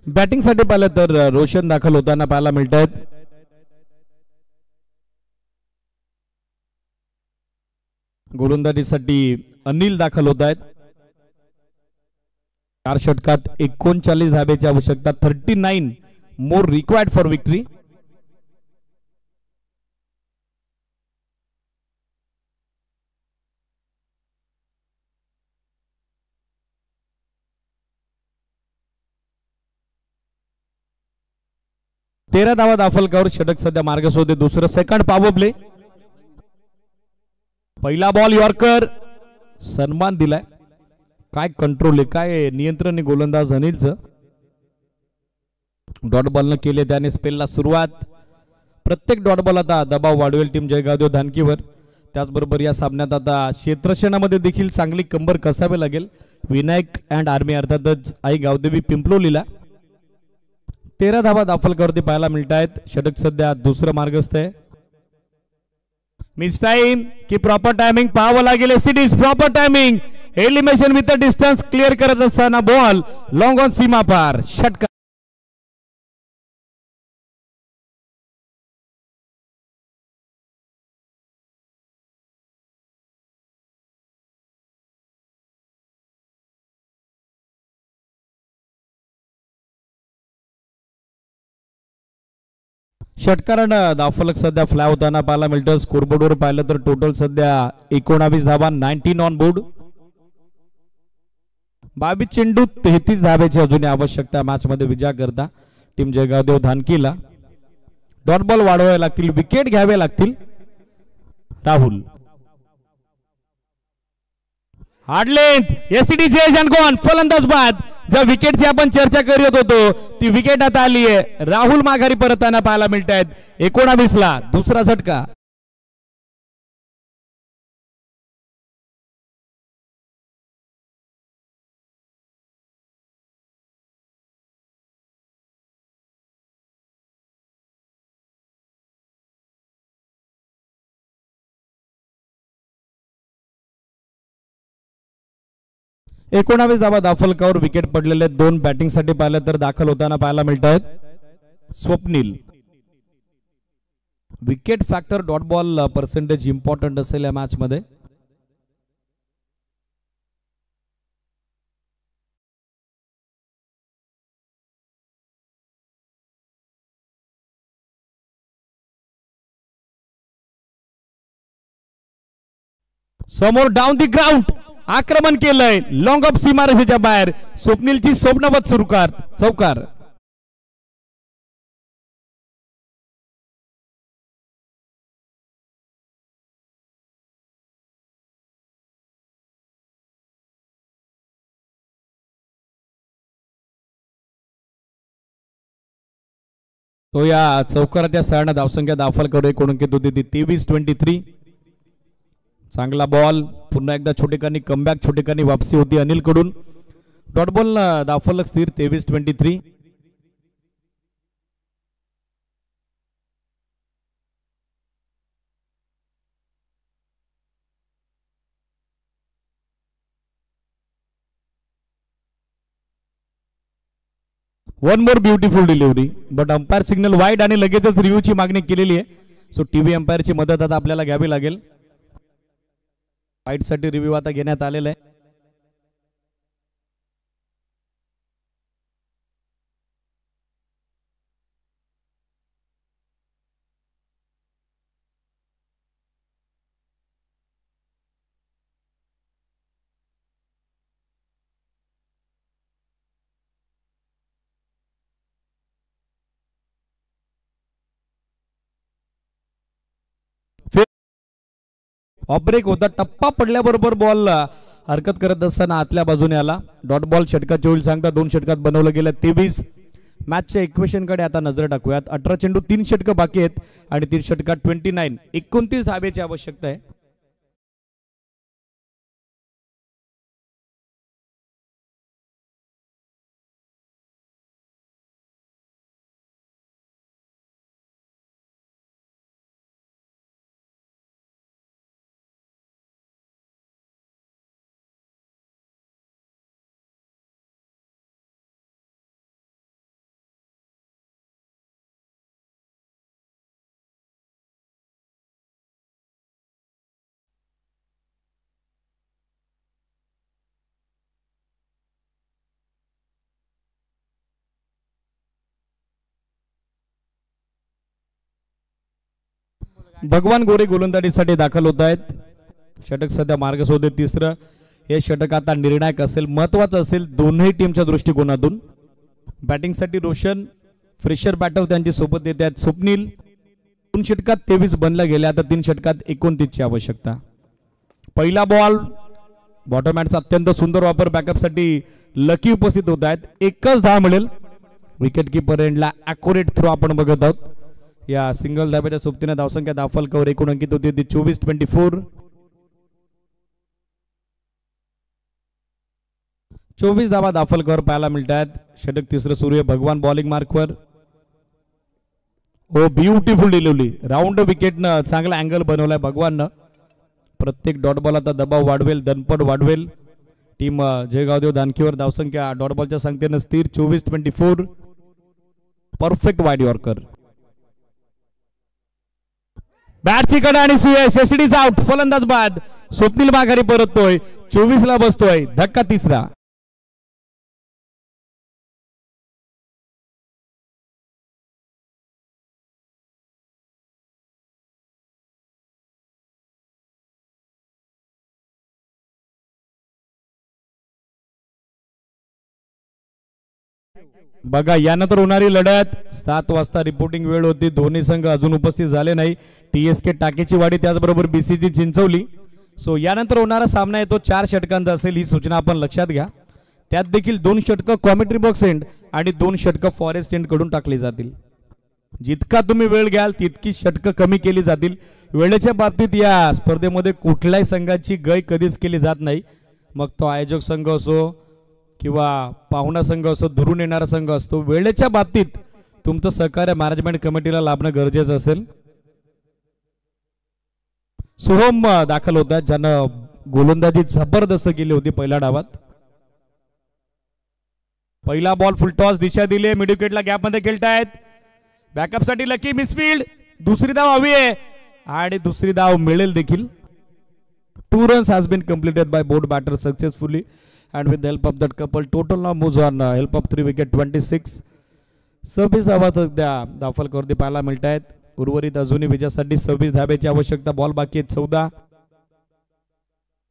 A: बॅटिंग साठी पाहिलं तर रोशन दाखल होताना पाहायला मिळत आहेत. गोलंदाजीसाठी अनिल दाखल होत आहेत. 4 षटकात 39 धाब्याची आवश्यकता, 39 मोर रिक्वायर्ड फॉर विक्ट्री. तेरा धावा दाफलकावर, षटक सध्या मार्गस होते. दुसरं सेकंड पॉवर प्ले. पहिला बॉल यॉर्कर, सन्मान दिलाय. काय कंट्रोल आहे, काय नियंत्रण आहे गोलंदाज अनिलचं. डॉट बॉल न केले त्याने स्पेलला सुरुवात. प्रत्येक डॉट बॉल आता दबाव वाढवेल टीम जयगावदेव धानकीवर. त्याचबरोबर या सामन्यात आता क्षेत्ररक्षणामध्ये देखील चांगली कंबर कसावी लागेल. विनायक अँड आर्मी अर्थातच आई गावदेवी पिंपलोलीला. 13 धावा दाफलकावरती पाहायला मिळत आहेत. षटक सध्या दुसरं मार्गस्थ आहे. मिस टाइम की प्रॉपर टायमिंग पाहावं लागेल. एसीडीज proper timing. Elimination with the distance clear करत असताना बॉल लॉंग ऑन सीमा पार, षटकार. षटकारानं दाफलक सध्या फ्लाय होताना पाहायला मिळतं. स्कोरबोर्डवर पाहिलं तर टोटल सध्या 19 धावा, 19 ऑन बोर्ड. 22 चेंडू, 33 धाब्याची अजून आवश्यकता मॅच मध्ये विजय करता टीम जयगावदेव धानकीला. डॉट बॉल वाढवावे लागतील, विकेट घ्यावे लागतील. Rahul hard length, ACD chase and gone, फलंदाज बाद. ज्या विकेटची आपण चर्चा करत होतो ती विकेट आता आली आहे. राहुल माघारी परतताना पाहायला मिळत आहेत. 19 ला दुसरा झटका. एकोणावीस धावा दाफलकावर, विकेट पडलेले 2. बॅटिंग साठी पाहिलं तर दाखल होताना पाहायला मिळत आहेत. Swapnil. Wicket factor, dot ball percentage important असेल या मॅच मध्ये. समोर डाऊन दी ग्राउंड आक्रमण केलंय. लॉंग ऑफ सीमारेषेच्या बाहेर स्वप्नीलची स्वप्नवत सुरुकार, चौकार. तो या चौकाराच्या सहानं धावसंख्या दाखल करू. एकूण अंकित होती ती 23-23. चांगला बॉल, पुन्हा एकदा छोटेखानी कमबॅक, छोटेखानी वापसी होती अनिल कडून. डॉट बॉल दाफलक स्थिर 23-23. One more beautiful delivery, but umpire signal wide आणि लगेचच रिव्ह्यूची मागणी केलेली आहे. सो टीव्ही अंपायरची मदत आता आपल्याला घ्यावी लागेल. वाईड साठी रिव्ह्यू आता घेण्यात आलेला आहे. ऑफ ब्रेक होता, टप्पा पडल्याबरोबर बॉल हरकत करत असताना आतल्या बाजूने आला. डॉट बॉल षटकाचे होईल सांगता 2 षटकात बनवलं गेलं 23. मॅचच्या इक्वेशन कडे आता नजर टाकूयात. 18 चेंडू 3 षटकं बाकी आहेत आणि 3 षटकात 29 धाब्याची आवश्यकता आहे. भगवान गोरे गोलंदाजीसाठी दाखल होत आहेत. षटक सध्या मार्गसोदे तिसरं. हे षटक आता निर्णायक असेल, महत्वाचं असेल दोन्ही टीमच्या दृष्टिकोनातून. बॅटिंगसाठी रोशन, फ्रेशर बॅटर त्यांची सोबत येत आहेत स्वप्नील. 2 षटकात 23 बनल्या गेल्या, आता 3 षटकात 29 ची आवश्यकता. पहिला बॉल बॉटमहॅंडचा अत्यंत सुंदर वापर बॅकअपसाठी लकी उपस्थित होत आहेत. एकच धाव मिळेल. विकेट कीपर एंडला ॲक्युरेट थ्रो आपण बघत आहोत. या सिंगल धाब्याच्या सोबतीने धावसंख्या धावफलकावर एकूण अंकित होती ती 24-24. 24 धावा धावफलकावर पाहायला मिळत आहेत. षटक तिसरं सूर्य भगवान बॉलिंग मार्कवर. हो, ब्युटिफुल डिलिव्हरी. राऊंड विकेटनं चांगला अँगल बनवलाय भगवाननं. प्रत्येक डॉट बॉल आता दबाव वाढवेल, दणपट वाढवेल. टीम जयगावदेव दानकीवर धावसंख्या डॉट बॉलच्या संख्येनं स्थिर 24-24. Perfect wide yorker. बॅटची कडा आणि सुयश एसडीचा आउट. फलंदाज बाद. स्वप्नील माघारी परततोय. 24 ला बसतोय. धक्का तिसरा. बघा यानंतर होणारी लढत 7 वाजता रिपोर्टिंग वेळ होती. दोन्ही संघ अजून उपस्थित झाले नाही. TSK टाकेची वाडी त्याचबरोबर BCG चिंचवली. सो यानंतर होणारा सामना येतो 4 षटकांचा असेल, ही सूचना आपण लक्षात घ्या. त्यात देखील 2 षटकं कॉमेंट्री बॉक्स एंड आणि 2 षटकं फॉरेस्ट एंड कडून टाकली जातील. जितका तुम्ही वेळ घ्याल तितकी षटकं कमी केली जातील. वेळेच्या बाबतीत या स्पर्धेमध्ये कुठल्याही संघाची गय कधीच केली जात नाही. मग तो आयोजक संघ असो किंवा पाहुणा संघ असो, दुरून येणारा संघ असतो. वेळेच्या बाबतीत तुमचं सहकार्य मॅनेजमेंट कमिटीला लाभणं गरजेचं असेल. सोहम दाखल होतात, ज्यानं गोलंदाजी जबरदस्त केली होती पहिल्या डावात. पहिला बॉल फुलटॉस दिशा दिली. मिड विकेटला गॅप मध्ये खेळतायत. बॅकअप साठी लकी मिसफील्ड. दुसरी धाव हवी आहे आणि दुसरी धाव मिळेल देखील. 2 runs has been completed by both batters successfully and with the help of that couple total now moves on help of 3 wicket 26. 26 धावा सध्या धावफलकावरती पाहायला मिळत आहेत. उर्वरित अजूनही विजयासाठी 26 धाब्याची आवश्यकता. बॉल बाकी आहेत 14.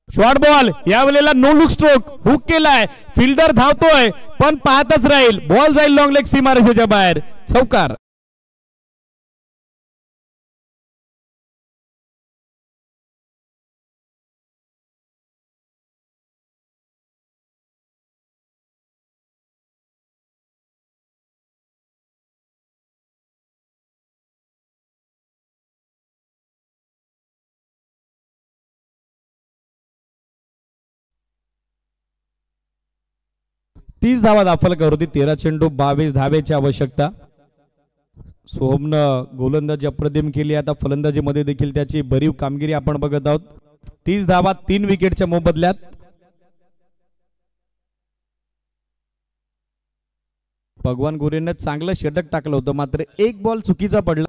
A: शॉर्ट बॉल या वेळेला नो लुक स्ट्रोक हुक केलाय. फिल्डर धावतोय पण पाहतच राहील. बॉल जाईल लॉंग लेग सीमारेषेच्या बाहेर. चौकार. तीस धावा दाखल होती. 13 चेंडू 22 धावेची आवश्यकता. सोहमनं गोलंदाजी अप्रतिम केली. आता फलंदाजीमध्ये देखील त्याची भरीव कामगिरी आपण बघत आहोत. 30 धावा 3 विकेटच्या मोबदल्यात. भगवान गोरेनं चांगलं षटक टाकलं होतं, मात्र एक बॉल चुकीचा पडला.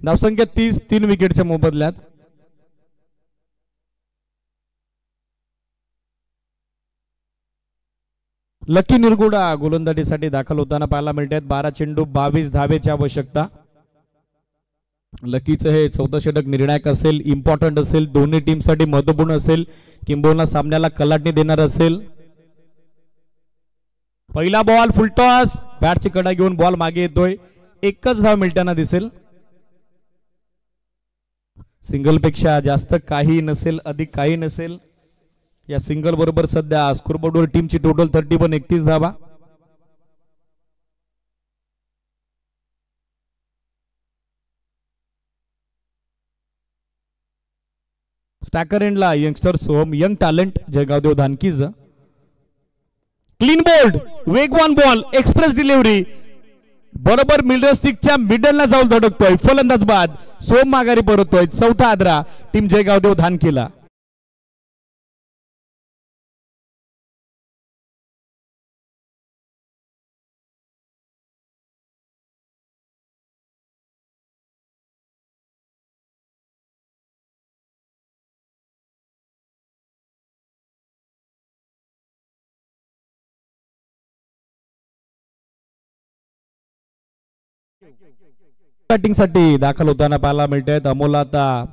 A: धावसंख्या 30, 3 विकेटच्या मोबदल्यात. लकी निरगुडा गोलंदाजीसाठी दाखल होताना पाहायला मिळतात. 12 चेंडू 22 धावेची आवश्यकता. लकीचं हे चौथं षटक निर्णायक असेल, इम्पॉर्टंट असेल, दोन्ही टीमसाठी महत्वपूर्ण असेल, किंबहुना सामन्याला कलाटणी देणार असेल. पहिला बॉल फुलटॉस, बॅटची कडा घेऊन बॉल मागे येतोय. एकच धाव मिळताना दिसेल. सिंगल पेक्षा जास्त काही नसेल, अधिक काही नसेल. या सिंगल बरोबर सध्या स्कोरबोर्डवर टीमची टोटल 30 पण 31 धावा. स्टॅकर एंडला यंगस्टर सोहम, यंग टॅलेंट जयगावदेव धानकीज. क्लीन बोल्ड, वेगवान बॉल, एक्सप्रेस डिलिव्हरी, बरोबर मिडल स्टिकच्या मिडलला जाऊन धडकतोय. फलंदाज बाद, सोहम माघारी परततोय. चौथा आदरा टीम जयगावदेव धानकीला. बॅटिंग साठी दाखल होताना पाहायला मिळतात. अमोल आता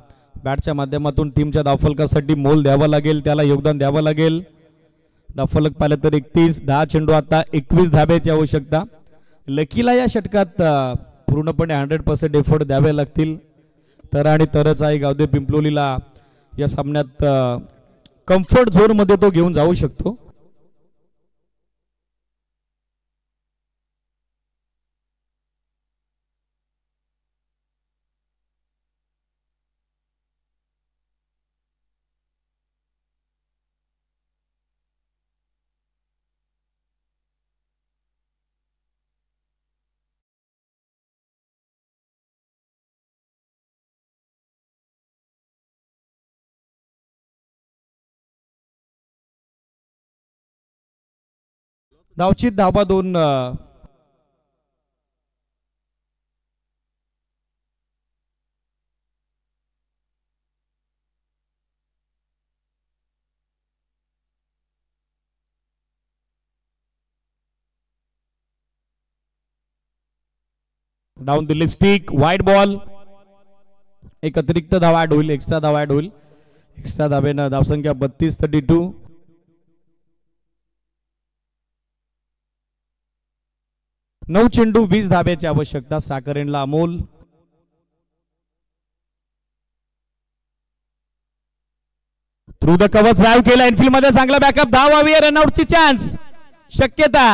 A: बॅटच्या माध्यमातून टीमच्या धावफलकासाठी मोल द्यावा लागेल, त्याला योगदान द्यावं लागेल. धावफलक पाहिलं तर 31, 10 चेंडू आता 21 धाब्याची आवश्यकता. लकीला या षटकात पूर्णपणे 100% एफर्ट द्यावे लागतील, तर आणि तरच आहे गावदेव पिंपलोलीला या सामन्यात कम्फर्ट झोन मध्ये तो घेऊन जाऊ शकतो. धावचित धावा 2. डाऊन दिली स्टिक, वाईड बॉल. एक अतिरिक्त धावा ऍड होईल, एक्स्ट्रा धावा ऍड होईल. एक्स्ट्रा धावेनं धावसंख्या 32, 32. 9 चेंडू 20 धाब्याची आवश्यकता. साकरेनला Amol. Through the cover drive केला इनफिल्ड मध्ये, चांगला बॅकअप, धाव हवी, रनआउटची चान्स, शक्यता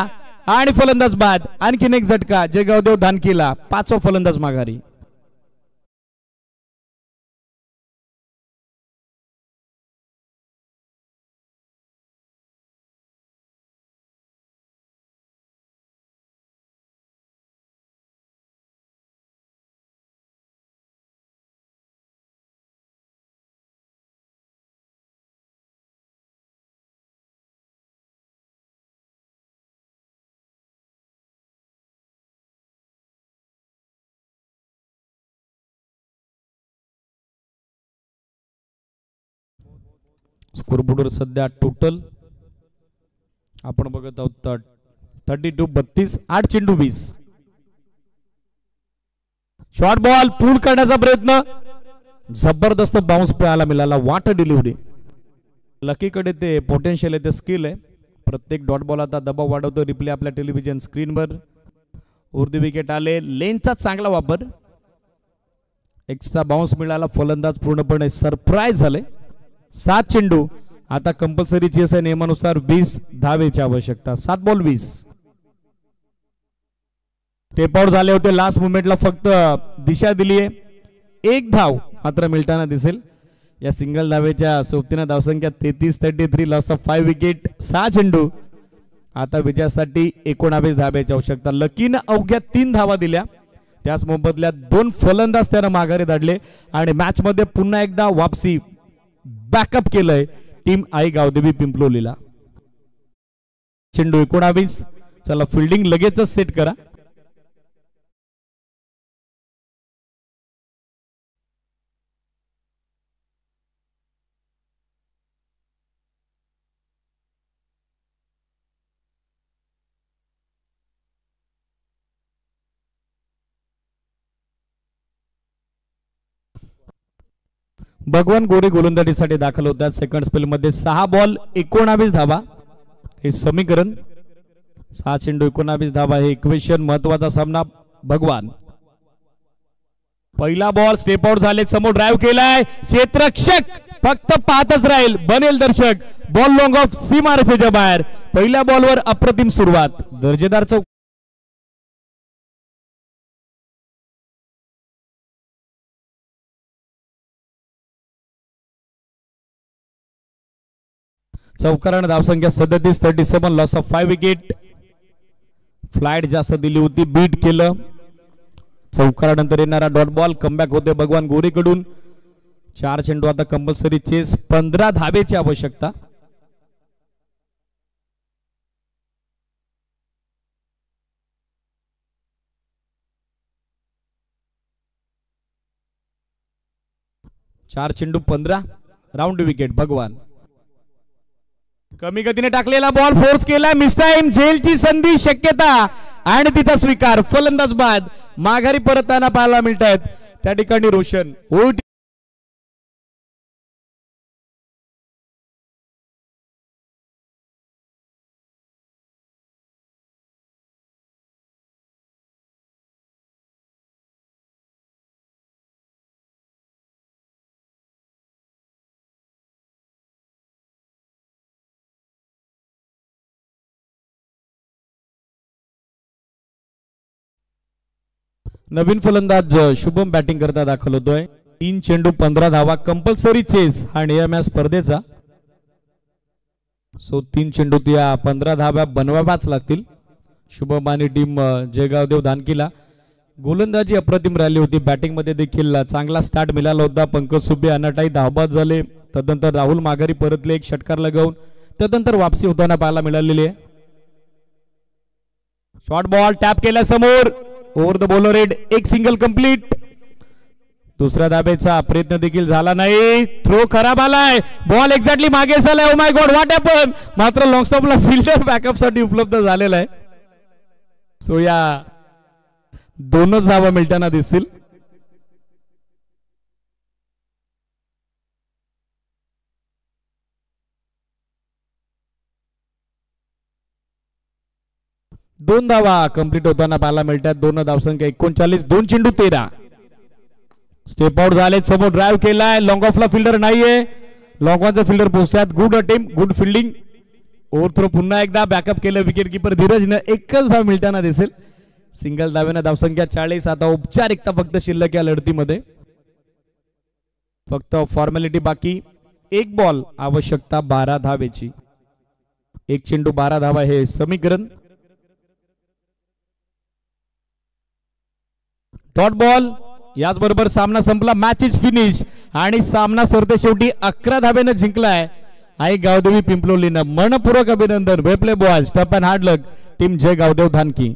A: आणि फलंदाज बाद. आणखीन एक झटका जयगावदेव धानकीला. 5वा फलंदाज माघारी. स्कोरबोर्डवर सध्या टोटल आपण बघत आहोत 32, 32, 8 चेंडू 20. शॉर्ट बॉल पूल करण्याचा प्रयत्न, जबरदस्त बाउन्स पाहायला मिळाला. वाट डिलिव्हरी. लकीकडे ते पोटेन्शियल आहे, ते स्किल आहे. प्रत्येक डॉट बॉल आता दबाव वाढवतो. रिप्ले आपल्या टेलिव्हिजन स्क्रीनवर. उर्दी विकेट आले, लेनचा चांगला वापर, एक्स्ट्रा बाउन्स मिळाला. फलंदाज पूर्णपणे सरप्राईज झाले. 7 चेंडू आता कंपल्सरी जीएसआय नियमानुसार 20 धावेची आवश्यकता. 7 बॉल 20. टेप आउट झाले होते लास्ट मुमेंटला, फक्त दिशा दिली आहे. 1 धाव मात्र मिळताना दिसेल. या सिंगल धावेच्या सोबतीने धावसंख्या 33, 33. Loss of 5 wicket. 6 चेंडू आता विजयासाठी 19 धाब्याची आवश्यकता. लकीनं अवघ्या 3 धावा दिल्या, त्याच मोबदल्यात 2 फलंदाज त्यानं माघारी धाडले आणि मॅच मध्ये पुन्हा एकदा वापसी बॅकअप केलंय टीम आई गावदेवी पिंपलोलीला. चेंडू 19. चला फिल्डिंग लगेचच सेट करा. भगवान गोरे गोलंदाजीसाठी दाखल होतात. सेकंड स्पेल मध्ये 6 बॉल 19 धावा हे समीकरण. 6 चेंडू 19 धावा हे इक्वेशन. महत्वाचा सामना भगवान. पहिला बॉल स्टेप आउट झाले. समोर ड्राइव्ह केलाय. क्षेत्ररक्षक फक्त पाहतच राहील. बनेल दर्शक. बॉल लॉंग ऑफ सीमारेषेच्या बाहेर. पहिल्या बॉलवर अप्रतिम सुरुवात. दर्जेदार चौक. चौकाराने धावसंख्या 37-37. Loss of 5 wicket. फ्लाइट जास्त दिली होती. बीट केलं. चौकारानंतर येणारा डॉट बॉल. कमबॅक होते भगवान गोरेकडून. 4 चेंडू आता कंपल्सरी चेस. 15 धावेची आवश्यकता. चार चेंडू 15. राऊंड विकेट भगवान. कमी गतीने टाकलेला बॉल फोर्स केला. Miss time. झेलची संधी शक्यता आणि तिचा स्वीकार. फलंदाज बाद. माघारी परतताना पाहायला मिळत आहेत त्या ठिकाणी रोशन. नवीन फलंदाज शुभम बॅटिंग करता दाखल होतोय. 3 चेंडू 15 धावा. कंपल्सरी चेस हा नियम या स्पर्धेचा. 3 चेंडू 15 धाव्या बनवाव्याच लागतील. शुभम आणि टीम जयगावदेव धानकीला. गोलंदाजी अप्रतिम राहिली होती. बॅटिंग मध्ये देखील चांगला स्टार्ट मिळाला होता. पंकज सुबे अनाटाई धावबाद झाले. तदनंतर राहुल माघारी परतले. एक षटकार लगावून तदनंतर वापसी होताना पाहायला मिळालेली आहे. शॉर्ट बॉल टॅप केला समोर. Over the bowler head. एक सिंगल कंप्लीट. दुसऱ्या धाब्याचा प्रयत्न देखील झाला नाही. थ्रो खराब आलाय. बॉल एक्झॅक्टली मागे झालाय. Oh my God what happen. मात्र लॉंग स्टॉपला फिल्डर बॅकअप साठी उपलब्ध झालेला आहे. सो या 2च धावा मिळताना दिसतील. दोन धावा कंप्लीट होताना पाहायला मिळतात. 2 धावसंख्या 39. 2 चेंडू 13. स्टेप आउट झाले. समोर ड्राइव्ह केलाय. लॉंग ऑफला फिल्डर नाहीये. लॉंग ऑनचा फिल्डर पोहोचतात. Good attempt. Good fielding. Overthrow पुन्हा एकदा बॅकअप केलं विकेट किपर धीरजनं. एकच धाव मिळताना दिसेल. सिंगल धावेनं धावसंख्या 40. आता औपचारिकता फक्त शिल्लक या लढतीमध्ये. फक्त फॉर्मॅलिटी बाकी. एक बॉल आवश्यकता 12 धावेची. 1 चेंडू 12 धावा हे समीकरण. Dot ball. याचबरोबर सामना संपला. Match is finish. आणि सामना सरते शेवटी 11 धावेनं जिंकलाय आई गावदेवी पिंपलोलीनं. मनपूर्वक अभिनंदन. Well play boys. Tough and hard luck team जय गावदेव धानकी.